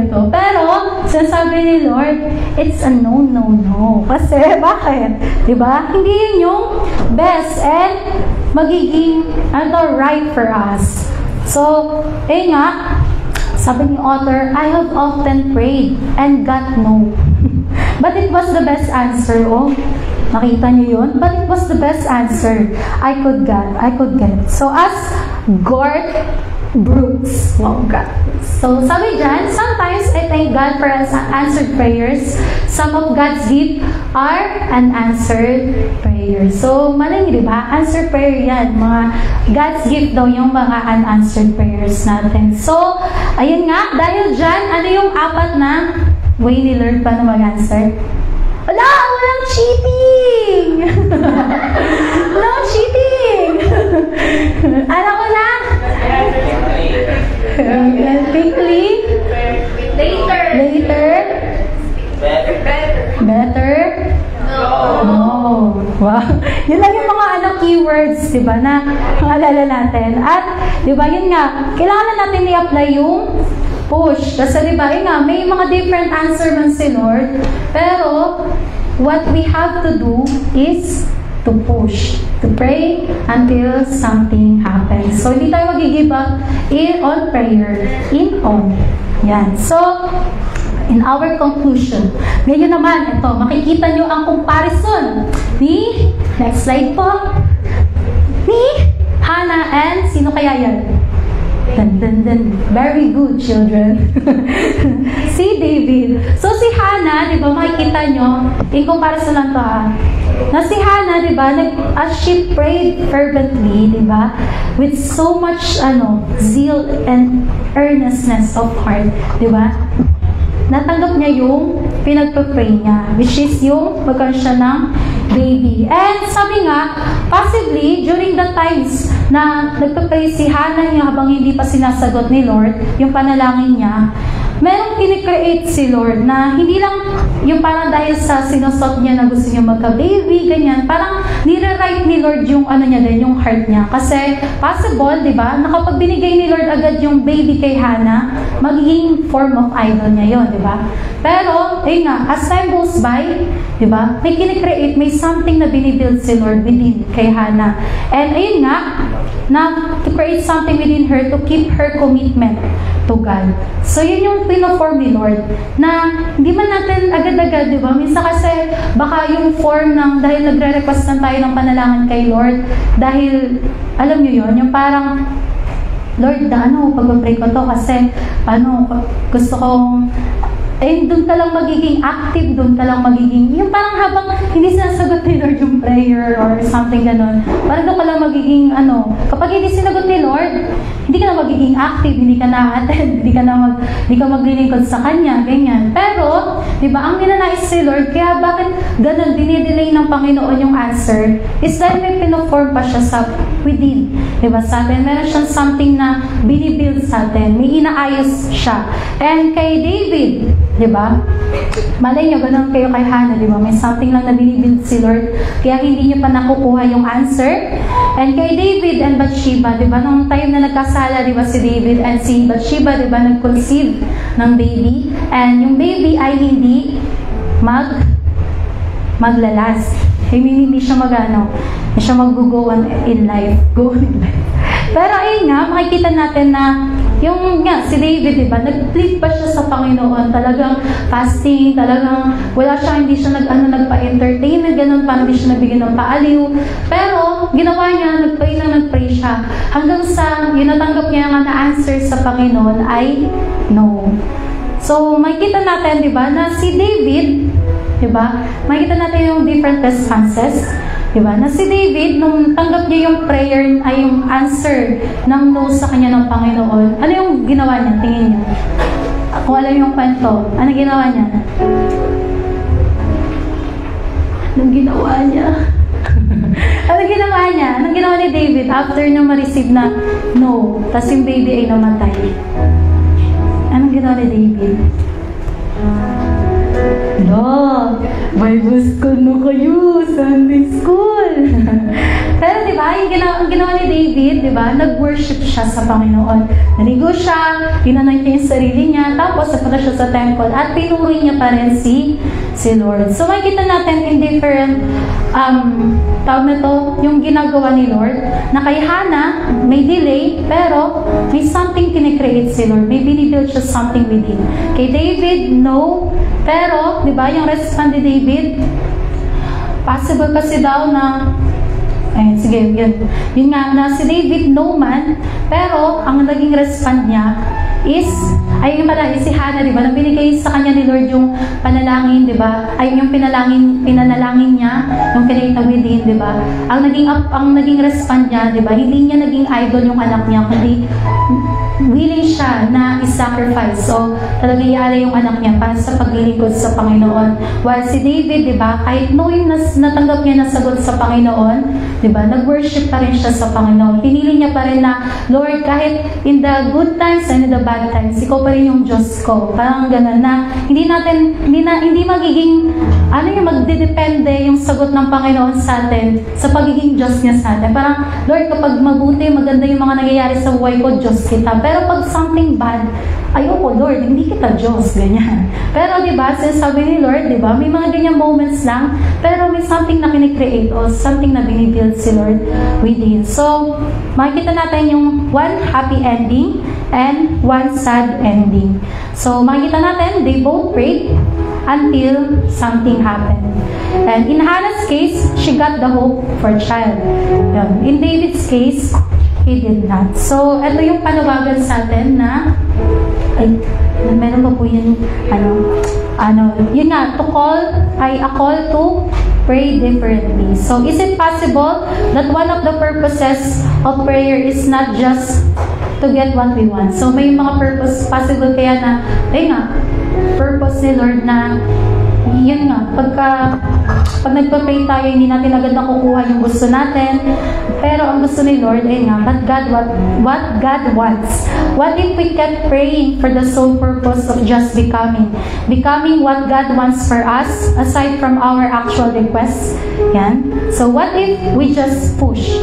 Speaker 1: to. Pero, sinasabi ni Lord, it's a no. Kasi, bakit? Diba? Hindi yun yung best and magiging right for us. So, nga, sabi ni author, I have often prayed and got no. But it was the best answer. Nakita niyo yun? But it was the best answer I could get. So, as Gort Brooks. Oh, God. So, sabi dyan, sometimes I thank God for answered prayers. Some of God's gifts are unanswered prayers. So, maling, di ba? Answered prayer yan. Mga God's gift daw yung mga unanswered prayers natin. So, ayun nga, dahil dyan, ano yung apat na way ni Lord pa na mag-answer? Walang cheating! Walang cheating! Alam ko na? Quickly? Later? Better? No. Wow. Yun lang yung mga keywords, di ba, na maalala natin. At, di ba, yun nga, kailangan natin i-apply yung push. Kasi, di ba, yun nga, may mga different answer man si Lord. Pero, what we have to do is to push, to pray until something happens. So, hindi tayo mag-give up on prayer, Yan. So, in our conclusion, ngayon naman, ito, makikita nyo ang comparison ni, next slide po, ni Hannah and, sino kaya yan? Very good, children. Si David. So, si Hannah, di ba, makikita nyo, in comparison lang to na si Hannah, di ba, as she prayed fervently, di ba, with so much, zeal and earnestness of heart, di ba, natanggap niya yung pinagpa-pray niya, which is yung magkaroon siya ng baby. And sabi nga, possibly, during the times na nagpa-pray si Hannah niya habang hindi pa sinasagot ni Lord, yung panalangin niya, merong kinikreate si Lord na hindi lang yung parang dahil sa sinusot niya na gusto niya magka-baby, ganyan, parang nire-write ni Lord yung niya din, yung heart niya. Kasi possible, di ba, na kapag binigay ni Lord agad yung baby kay Hannah, magiging form of idol niya yun, di ba? Pero, ayun nga, as time goes by, di ba, may kinikreate, may something na binibuild si Lord within kay Hannah. And ayun nga, na to create something within her to keep her commitment to God. So, yun yung pino-form ni Lord na hindi man natin agad-agad, di ba? Minsan kasi baka yung form ng dahil nagre-request na tayo ng panalangin kay Lord dahil, alam nyo yun, yung parang Lord, pag-pray ko to kasi gusto kong doon ka lang magiging active, doon ka lang magiging, yung parang habang hindi sinasagot ni Lord yung prayer or something ganon, parang doon ka lang magiging, kapag hindi sinagot ni Lord, hindi ka na magiging magiging active, hindi ka na-attend, hindi ka maglilingkod sa Kanya, ganyan. Pero, di ba, ang ninanais si Lord, kaya bakit ganun, dinidelay ng Panginoon yung answer, is dahil may pinoform pa siya sa within, di ba, sa atin. Meron siyang something na binibuild sa atin, may inaayos siya. And kay David, di ba, malay nyo, ganun kayo kay Hannah, di ba, may something lang na binibuild si Lord, kaya hindi niyo pa nakukuha yung answer. And kay David and Bathsheba, di ba, nung time na nagkasala, di ba, si David and si Bathsheba, di ba, nag-conceive ng baby, and yung baby ay hindi maglalas. I mean, hindi siya hindi siya mag-go on in life. Pero ayun nga, makikita natin na yung nga, si David, di ba, nag-plead pa siya sa Panginoon, talagang fasting, talagang hindi siya nagpa-entertain, ganun pa, hindi siya nabigyan ng paaliw. Pero, ginawa niya, nag-pray siya. Hanggang sa, yung natanggap niya nga na answer sa Panginoon ay no. So, makikita natin, di ba, na si David, di ba, makikita natin yung different responses. Diba? Na si David, nung tanggap niya yung prayer, ay yung answer ng no sa kanya ng Panginoon, ano yung ginawa niya? Tingin niyo. Kung alam yung kwento, ano ginawa niya? Anong ginawa niya? Anong ginawa niya? Anong ginawa ni David after niya ma-receive na no, tas yung baby ay namatay? Anong ginawa ni David? No, Bible school no kayo, Sunday school. Pero diba, yung ginawa ni David, diba, nag-worship siya sa Panginoon. Naligo siya, ginanay niya yung sarili niya, tapos napunta siya sa temple, at pinuri niya pa rin si Lord. So makikita natin in different, tawag na to, yung ginagawa ni Lord, na kay Hannah, may delay, pero may something kinikreate si Lord. May binibuild siya something within. Kay David, no, pero, di ba, yung respond ni David, possible kasi daw na, sige, yun nga, na si David, no man, pero, ang naging respond niya is, si Hannah, di ba, na binigay sa kanya ni Lord yung panalangin, di ba, yung pinanalangin niya, yung kinita within, di ba, ang naging respond niya, di ba, hindi niya naging idol yung anak niya, kundi, willing siya na i-sacrifice. So, talaga iaalay yung anak niya para sa paglilingkod sa Panginoon. While si David, di ba, kahit knowing na natanggap niya na sagot sa Panginoon, di ba, nag-worship pa rin siya sa Panginoon. Pinili niya pa rin na, Lord, kahit in the good times and in the bad times, ikaw pa rin yung Diyos ko. Parang gano'n na, hindi magiging, magdedepende yung sagot ng Panginoon sa atin sa pagiging Diyos niya sa atin. Parang, Lord, kapag mabuti, maganda yung mga nangyayari sa buhay ko, Diyos kita. Pero pag something bad, ayoko, Lord, hindi kita Diyos, ganyan. Pero diba, sinasabi ni Lord, diba, may mga ganyan moments lang, pero may something na kinikreate o something na binibuild si Lord within. So, makikita natin yung one happy ending and one sad ending. So, makikita natin, they both prayed until something happened. And in Hannah's case, she got the hope for a child. In David's case, he did not. So, ito yung panawagan sa atin na, meron pa po yun, yun nga, a call to pray differently. So, is it possible that one of the purposes of prayer is not just to get what we want? So, may mga purpose, possible kaya na, purpose ni Lord na, yun nga, pag nagpa-pray tayo, hindi natin agad nakukuha yung gusto natin. Pero ang gusto ni Lord ay nga, what God wants. What if we kept praying for the sole purpose of just becoming what God wants for us, aside from our actual requests? Yan. So what if we just push?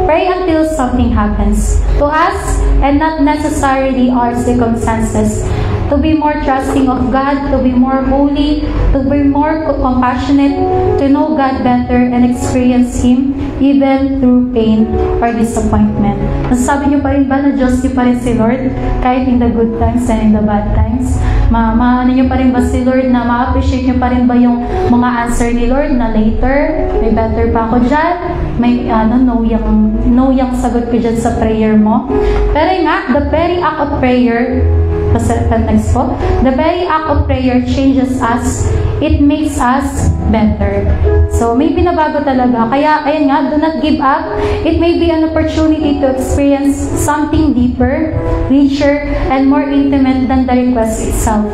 Speaker 1: Pray until something happens to us and not necessarily our circumstances. To be more trusting of God, to be more holy, to be more compassionate, to know God better and experience Him even through pain or disappointment. Nasasabi niyo pa rin ba na Diyos niyo pa rin si Lord kahit in the good times and in the bad times? Ano niyo pa rin ba si Lord na ma-appreciate niyo pa rin ba yung mga answer ni Lord na later, may better pa ako dyan, may no yung sagot ko dyan sa prayer mo? Pero nga, the very act of prayer Next po. The very act of prayer changes us. It makes us better. So, may binabago talaga. Kaya, ayun nga, do not give up. It may be an opportunity to experience something deeper, richer, and more intimate than the request itself.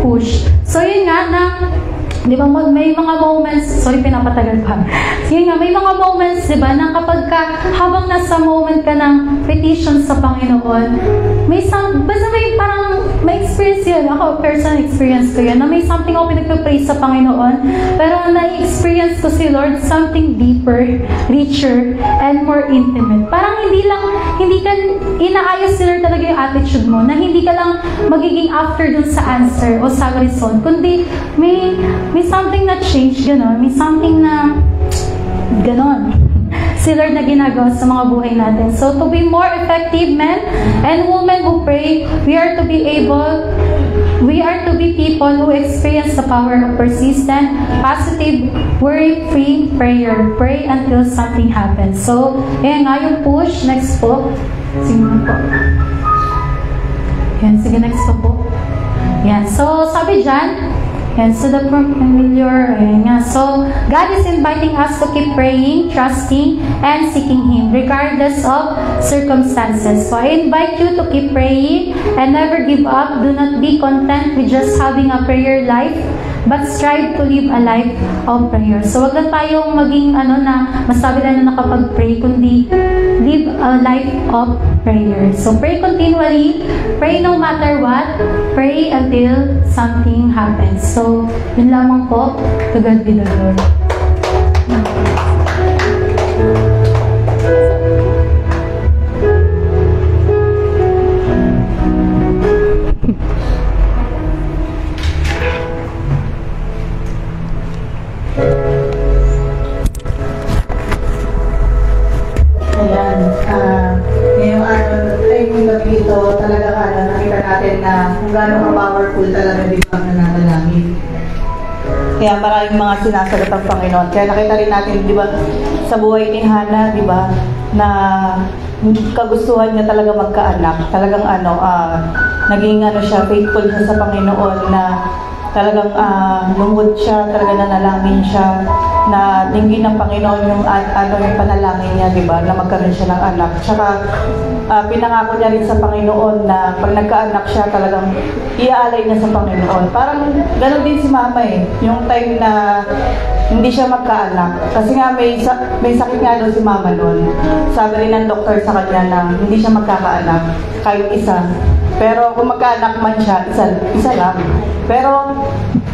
Speaker 1: Push. So, yun nga na, di ba, may mga moments, sorry, pinapatagal pa. Yun nga, may mga moments, di ba, na kapag ka, habang nasa moment ka ng petition sa Panginoon, basta may parang, may experience yun. Ako, personal experience ko yun, na may something ako pinagpapray sa Panginoon, pero na-experience ko si Lord something deeper, richer, and more intimate. Parang hindi ka, inaayos si Lord talaga yung attitude mo, na hindi ka lang magiging after dun sa answer o sa result, kundi may something na change, gano'n. May something na gano'n. Si Lord na ginagawa sa mga buhay natin. So, to be more effective men and women who pray, we are to be people who experience the power of persistent, positive, worry-free prayer. Pray until something happens. So, ayan nga yung push. Next po. Sige po. Yan, sige, next po. Yan. So, sabi dyan, and so the familiar, so God is inviting us to keep praying, trusting, and seeking Him regardless of circumstances. So I invite you to keep praying and never give up. Do not be content with just having a prayer life, but strive to live a life of prayer. So wag lang tayong maging na masabi lang na nakapag-pray, kundi live a life of prayer. So pray continually, pray no matter what, pray until something happens. So yun lamang po. To God be the glory.
Speaker 3: Dito talaga nakita natin na kung gaano ka-powerful talaga dito ang nananalangin. Kaya maraming mga sinasagot ang Panginoon. Kaya nakita rin natin, di ba, sa buhay ni Hannah, di ba, na kagustuhan niya talaga magkaanak. Talagang naging siya, faithful siya sa Panginoon na talagang lungod siya, talaga nanalangin siya na dinggin ng Panginoon yung yung panalangin niya, di ba, na magkaroon siya ng anak. Tsaka pinangako niya rin sa Panginoon na pag nagkaanak siya, talagang iaalay niya sa Panginoon. Parang gano'n din si Mama yung time na hindi siya magkaanak. Kasi nga may sakit nga daw si Mama noon. Sabi rin ng doktor sa kanya na hindi siya magkakaanak, kahit isa. Pero kung magkaanak man siya, isa lang. Pero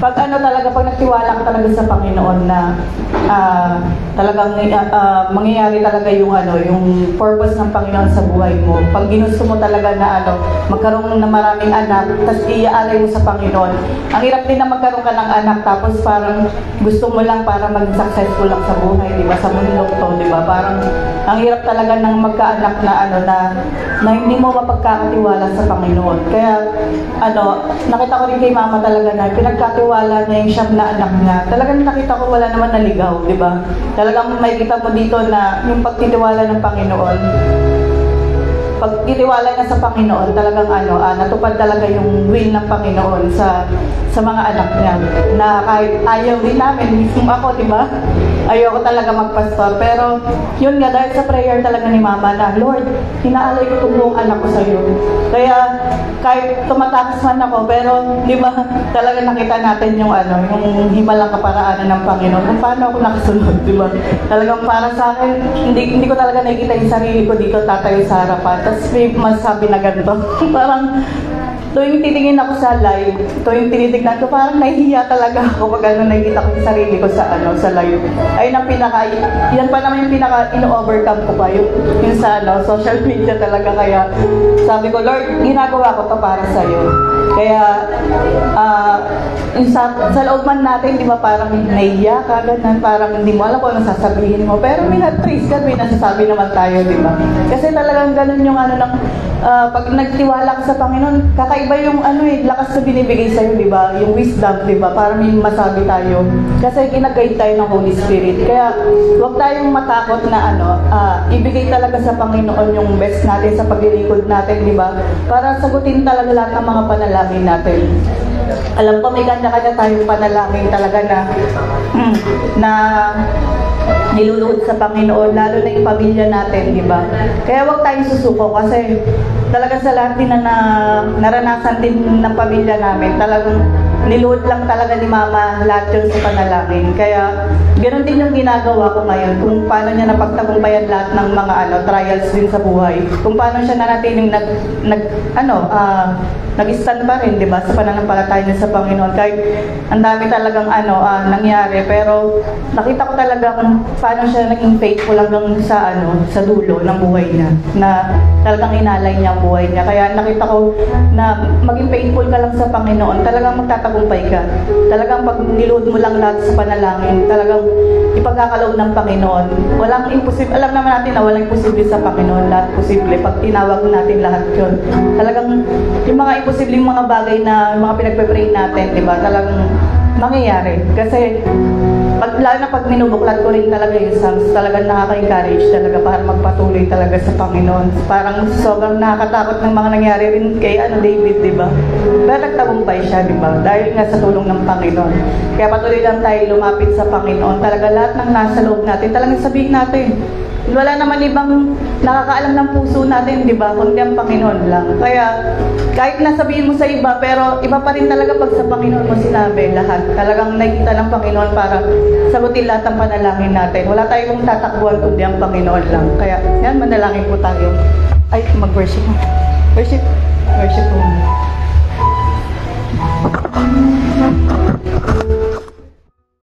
Speaker 3: pag pag nagtiwala ka talaga sa Panginoon na talagang mangyayari talaga yung purpose ng Panginoon sa buhay mo. Pag ginusto mo talaga na magkaroon ng maraming anak, tapos iaalay mo sa Panginoon. Ang hirap din na magkaroon ka ng anak, tapos parang gusto mo lang para maging successful lang sa buhay, di ba? Sa mundo to, di ba? Parang ang hirap talaga ng magkaanak na hindi mo mapagkakatiwala sa Panginoon. Kaya nakita ko rin kay Mama talaga na pinagkatiwala niya yung siyam na anak niya. Talagang nakita ko wala naman naligaw, di ba? Talagang may kita mo dito na yung pagtitiwala ng Panginoon. Pag itiwala niya sa Panginoon, talagang natupad talaga yung will ng Panginoon sa mga anak niya. Na kahit ayaw din namin, mismo ako, di ba? Ayoko talaga magpastor. Pero yun nga, dahil sa prayer talaga ni Mama na, Lord, hinaalay ko itong buong anak ko sa iyo. Kaya kahit tumatakas man ako, pero di ba, talaga nakita natin yung himalang kaparaanan ng Panginoon. Kung paano ako nakasunod, di ba? Talagang para sa akin, hindi ko talaga nakikita yung sarili ko dito tatayo sa harapan. Tapos may masabi na ganito. Parang tuwing titingin ako sa live, tuwing tinitignan ko, parang nahihiya talaga ako pag nakikita ko yung sarili ko sa live. Ayun ang yan pa naman yung ino-overcome ko pa, yung sa social media talaga. Kaya sabi ko, Lord, ginagawa ko to para sa'yo. Kaya sa loob man natin, di ba, parang nahihiya ka, ganun, parang hindi mo alam kung ano sasabihin mo. Pero may praise God, may nasasabi naman tayo, di ba? Kasi talagang ganun yung pag nagtiwala ka sa Panginoon, kakaiba yung lakas na binibigay sa'yo, di ba? Yung wisdom, di ba? Para may masabi tayo. Kasi ginagay tayo ng Holy Spirit. Kaya, huwag tayong matakot na ibigay talaga sa Panginoon yung best natin sa paglilingkod natin, di ba? Para sagutin talaga lahat ng mga panalangin natin. Alam ko, may kanya-kanya tayong panalangin talaga na niluluhod sa Panginoon, lalo na yung pamilya natin, di ba? Kaya huwag tayong susuko kasi talaga sa lahat din na naranasan din ng pamilya namin, talagang niluhod lang talaga ni Mama lahat yun sa panalangin. Kaya ganoon din yung ginagawa ko ngayon, kung paano niya napagtagumpayan lahat ng mga trials din sa buhay. Kung paano siya nanatiling nag-stand pa rin, di ba, sa pananampalataya niya sa Panginoon. Kahit ang dami talagang nangyari, pero nakita ko talaga kung paano siya naging faithful hanggang sa dulo ng buhay niya, na talagang inalay niya ang buhay niya. Kaya nakita ko na maging faithful ka lang sa Panginoon, talagang magtatagumpay ka. Talagang pag niluhod mo lang lahat sa panalangin, talagang ipagkakaloob ng Panginoon. Walang imposible. Alam naman natin na walang imposible sa Panginoon. Lahat posible pag tinawag natin lahat yun. Talagang yung mga imposibleng mga bagay na mga pinagpe-pray natin, di ba? Talagang mangyayari. Kasi lalo na pag minubuklat ko rin talaga yung Psalms, talagang nakaka-encourage talaga para magpatuloy talaga sa Panginoon. Parang sobrang nakakatakot ng mga nangyari rin kay David, di ba? Pero nagtagumpay siya, di ba? Dahil nga sa tulong ng Panginoon. Kaya patuloy lang tayo lumapit sa Panginoon. Talaga lahat ng nasa loob natin, talagang sabihin natin. Wala naman ibang nakakaalam ng puso natin, di ba? Kundi ang Panginoon lang. Kaya kahit nasabihin mo sa iba, pero iba pa rin talaga pag sa Panginoon mo sinabi lahat. Talagang nakikita ng Panginoon para sagutin lahat ng panalangin natin. Wala tayong tatakbuhan kundi ang Panginoon lang. Kaya yan, manalangin po tayo. Ay, mag-worship. Worship po.